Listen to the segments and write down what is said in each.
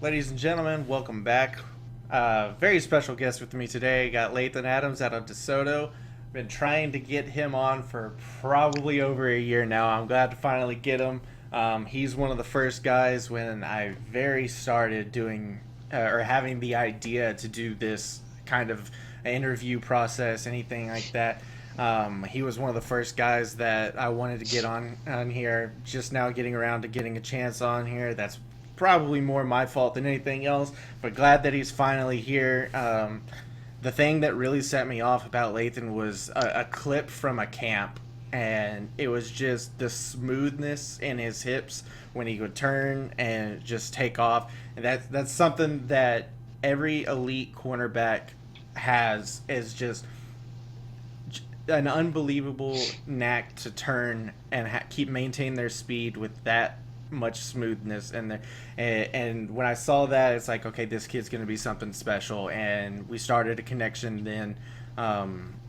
Ladies and gentlemen, welcome back. Very special guest with me today. Got Lathan Adams out of DeSoto. Been trying to get him on for probably over a year now. I'm glad to finally get him. He's one of the first guys when I very started doing or having the idea to do this kind of interview process, anything like that. He was one of the first guys that I wanted to get on here. Just now getting around to getting a chance on here. That's probably more my fault than anything else, but glad that he's finally here. The thing that really set me off about Lathan was a clip from a camp, and it was just the smoothness in his hips when he would turn and just take off. And that's something that every elite cornerback has, is just an unbelievable knack to turn and keep maintain their speed with that much smoothness in there. And when I saw that, it's like, okay, this kid's going to be something special. And we started a connection then.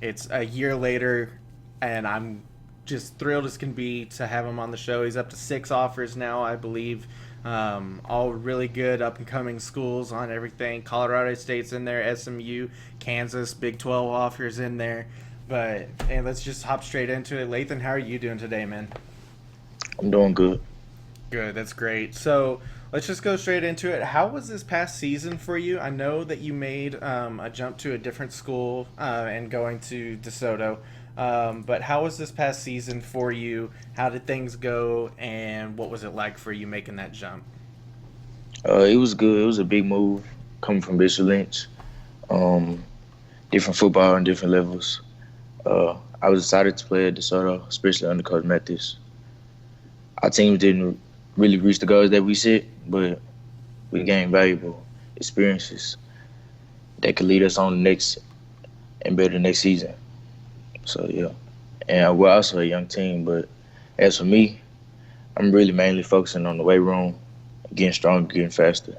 It's a year later, and I'm just thrilled as can be to have him on the show. He's up to 6 offers now, I believe. All really good up and coming schools on everything. Colorado State's in there, SMU, Kansas, Big 12 offers in there. But and let's just hop straight into it. Lathan, how are you doing today, man? I'm doing good. Good, that's great. So let's just go straight into it. How was this past season for you? I know that you made a jump to a different school and going to DeSoto. But how was this past season for you? How did things go, and what was it like for you making that jump? It was good. It was a big move coming from Bishop Lynch. Um, Different football on different levels. I was excited to play at DeSoto, especially under Coach Mathis. Our teams didn't really reach the goals that we set, but we gained valuable experiences that could lead us on the next and better next season. So yeah, and we're also a young team. But as for me, I'm really mainly focusing on the weight room, getting stronger, getting faster,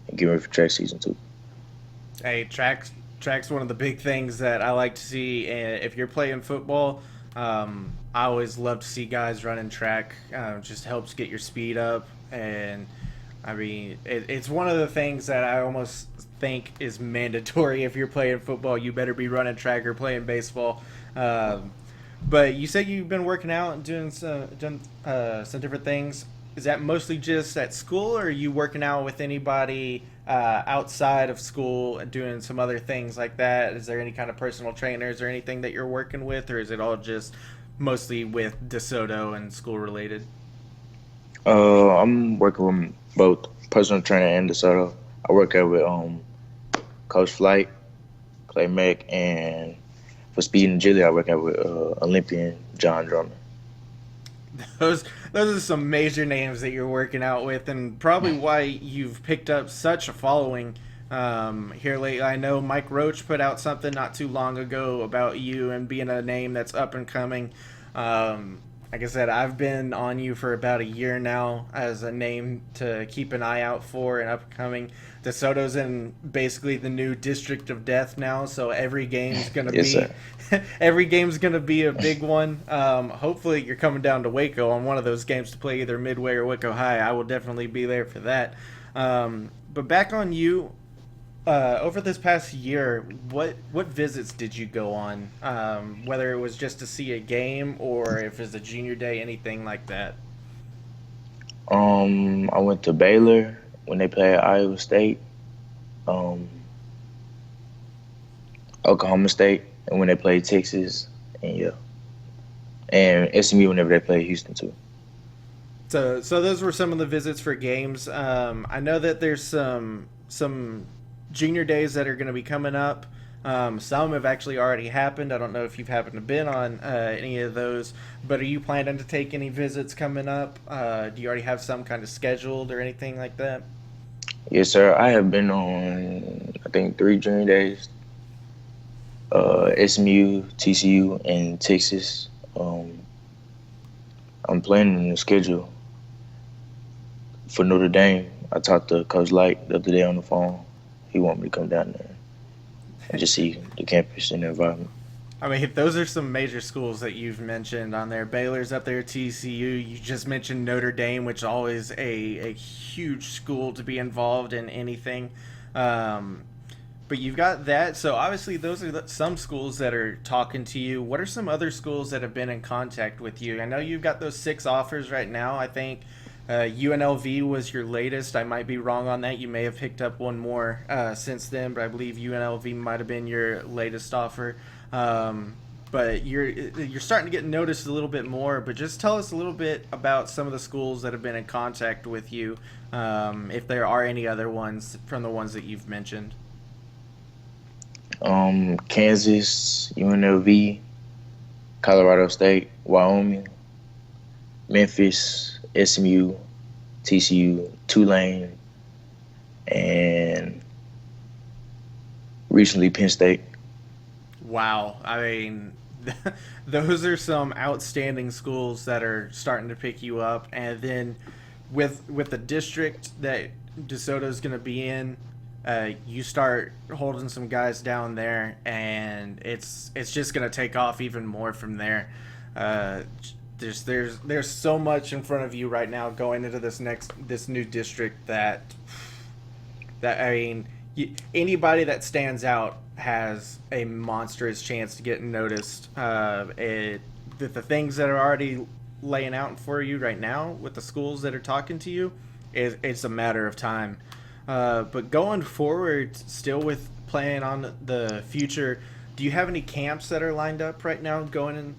and getting ready for track season too. Hey, track's one of the big things that I like to see. And if you're playing football, I always love to see guys running track. Just helps get your speed up, and I mean, it's one of the things that I almost think is mandatory. If you're playing football, you better be running track or playing baseball. Um, but you said you've been working out and doing some different things. Is that mostly just at school, or are you working out with anybody outside of school and doing some other things like that? Is there any kind of personal trainers or anything that you're working with, or is it all just mostly with DeSoto and school related? I'm working with both personal trainer and DeSoto. I work out with Coach Flight, Clay Mack, and for speed and agility, I work out with Olympian John Drummond. Those those are some major names that you're working out with, and probably why you've picked up such a following here lately. I know Mike Roach put out something not too long ago about you and being a name that's up and coming. Like I said, I've been on you for about a year now as a name to keep an eye out for and upcoming. DeSoto's in basically the new District of Death now, so every game's gonna Yes, be sir. every game's gonna be a big one. Hopefully, you're coming down to Waco on one of those games to play either Midway or Waco High. I will definitely be there for that. But back on you, over this past year, what visits did you go on? Whether it was just to see a game or if it's a junior day, anything like that. I went to Baylor when they played Iowa State, um, Oklahoma State, and when they played Texas, and yeah, and SMU whenever they played Houston too. So those were some of the visits for games. I know that there's some junior days that are going to be coming up. Some have actually already happened. I don't know if you've happened to been on any of those, but are you planning to take any visits coming up? Do you already have some kind of scheduled or anything like that? Yes, sir. I have been on I think 3 junior days, SMU, TCU, and Texas. Um, I'm planning the schedule for Notre Dame. I talked to Coach Light the other day on the phone. He wanted me to come down there and just see the campus and the environment. I mean, those are some major schools that you've mentioned on there. Baylor's up there, TCU. You just mentioned Notre Dame, which is always a huge school to be involved in anything. Um, but you've got that. So obviously, those are some schools that are talking to you. What are some other schools that have been in contact with you? I know you've got those 6 offers right now. I think UNLV was your latest. I might be wrong on that. You may have picked up one more since then, but I believe UNLV might have been your latest offer. But you're starting to get noticed a little bit more. But just tell us a little bit about some of the schools that have been in contact with you, if there are any other ones from the ones that you've mentioned. Kansas, UNLV, Colorado State, Wyoming, Memphis, SMU, TCU, Tulane, and recently Penn State. Wow, I mean, those are some outstanding schools that are starting to pick you up, and then with the district that DeSoto is going to be in, you start holding some guys down there, and it's just going to take off even more from there. Uh, there's so much in front of you right now going into this new district that I mean, anybody that stands out has a monstrous chance to get noticed. The things that are already laying out for you right now with the schools that are talking to you, it's a matter of time. But going forward, still with playing on the future, do you have any camps that are lined up right now going in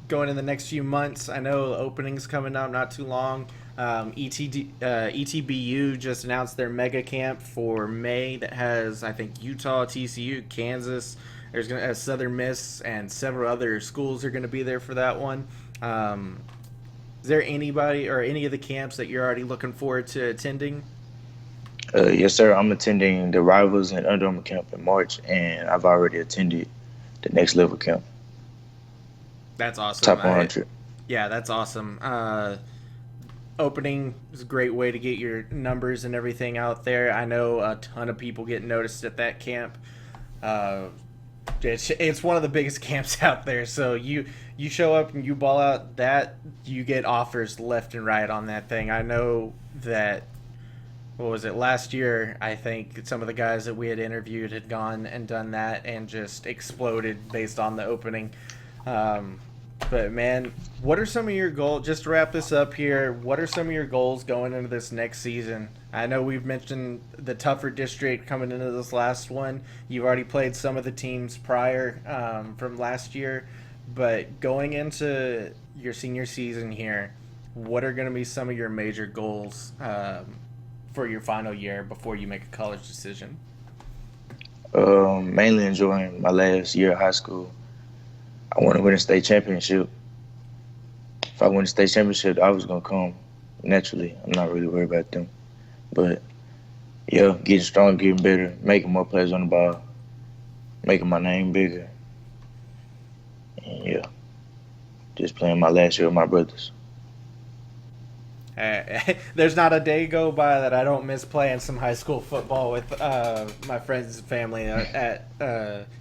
the next few months? I know openings coming up not too long. ETBU just announced their mega camp for May that has, I think, Utah, TCU, Kansas. There's going to Southern Miss and several other schools are going to be there for that one. Is there anybody or any of the camps that you're already looking forward to attending? Yes, sir. I'm attending the Rivals and Under Armour camp in March, and I've already attended the Next Level camp, That's awesome. Top 100. Yeah, that's awesome. Opening is a great way to get your numbers and everything out there. I know a ton of people get noticed at that camp. Uh, it's one of the biggest camps out there. So you show up and you ball out, that you get offers left and right on that thing. I know that, what was it, last year, I think some of the guys that we had interviewed had gone and done that and just exploded based on the opening. But man, what are some of your goals? Just to wrap this up here, what are some of your goals going into this next season? I know we've mentioned the tougher district coming into this last one. You've already played some of the teams prior from last year, but going into your senior season here, what are going to be some of your major goals for your final year before you make a college decision? Mainly enjoying my last year of high school. I want to win a state championship. If I win a state championship, I was going to come naturally. I'm not really worried about them. But, yeah, getting stronger, getting better, making more plays on the ball, making my name bigger. And, yeah, just playing my last year with my brothers. There's not a day go by that I don't miss playing some high school football with my friends and family at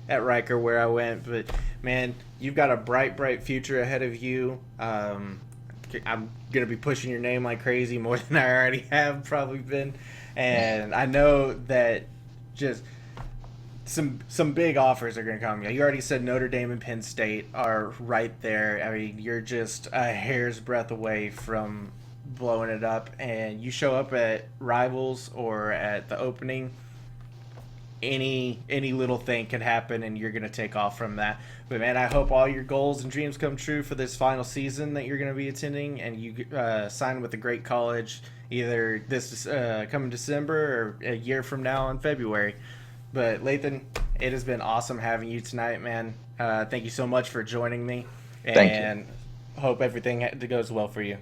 Riker where I went. But man, you've got a bright future ahead of you. I'm gonna be pushing your name like crazy, more than I already have probably been, and I know that just some big offers are going to come. You already said Notre Dame and Penn State are right there. I mean, you're just a hair's breadth away from blowing it up, and you show up at Rivals or at the opening, any little thing can happen and you're going to take off from that. But man, I hope all your goals and dreams come true for this final season that you're going to be attending, and you sign with a great college either this coming December or a year from now in February. But Lathan, it has been awesome having you tonight, man. Thank you so much for joining me, Thank you. and hope everything goes well for you.